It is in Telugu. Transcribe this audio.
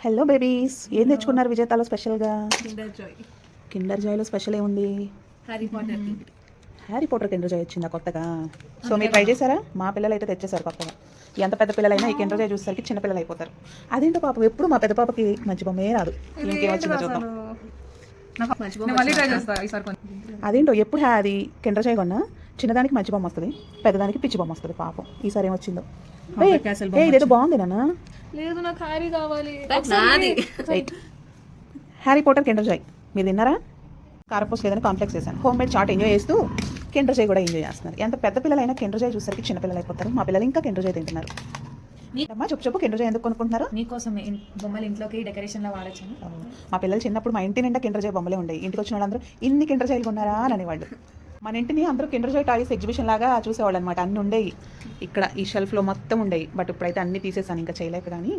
హలో బేబీస్, ఏం తెచ్చుకున్నారు విజేతాలో స్పెషల్గా? Kinder Joy. కిండర్ జాయ్లో స్పెషల్ ఏముంది? Harry Potter. Harry Potter Kinder Joy వచ్చిందా కొత్తగా? సో మీరు ట్రై చేశారా? మా పిల్లలు అయితే తెచ్చేసారు కొత్తగా. ఎంత పెద్ద పిల్లలైనా ఈ కిండర్ జాయ్ చూసేసరికి చిన్న పిల్లలు అయిపోతారు. అదేంటో పాపం ఎప్పుడు మా పెద్ద పాపకి మంచి బొమ్మే రాదు. ఇంకేం వచ్చిందో చూద్దాం. అదేంటో ఎప్పుడు అది కిండర్ జాయ్ కొన్నా చిన్నదానికి మంచి బొమ్మ వస్తుంది, పెద్దదానికి పిచ్చి బొమ్మ వస్తుంది. పాపం ఈసారి ఏమొచ్చిందో. ఇదేదో బాగుంది నాన్న. లేదు, నాకు హ్యారీ కావాలి. హ్యారీ పాటర్ కిండర్ జాయ్ మీరు తిన్నారా? కారపూస లేదని కాంప్లెక్స్ చేశాను. హోమ్ మేడ్ చాట్ ఎంజాయ్ చేస్తూ కిండర్ జాయ్ కూడా ఎంజాయ్ చేస్తున్నారు. ఎంత పెద్ద పిల్లలైనా కిండర్ జాయ్ చూసరికి చిన్న పిల్లలు అయిపోతారు. మా పిల్లలు ఇంకా కిండర్ జాయ్ తింటున్నారు. అమ్మా చెప్పు కిండర్ జాయ్ ఎందుకు కొనుక్కుంటున్నారు? నీకోసం బొమ్మలు ఇంట్లోకి డెకరేషన్ లో వాడచ్చు. మా పిల్లలు చిన్నప్పుడు మా ఇంటి నిండా కిండర్ జాయ్ బొమ్మలే ఉండేవి. ఇంటికి వచ్చిన వాళ్ళందరూ ఇన్ని కిండర్ జాయ్లు కొన్నారా అని అనేవాళ్ళు. మన ఇంటిని అందరూ కిండర్ జాయ్ టాయ్స్ ఎగ్జిబిషన్ లాగా చూసేవాళ్ళు అనమాట. అన్ని ఉండేవి ఇక్కడ ఈ షెల్ఫ్లో మొత్తం ఉండేవి. బట్ ఇప్పుడైతే అన్ని తీసేసాను, ఇంకా చేయలేక. కానీ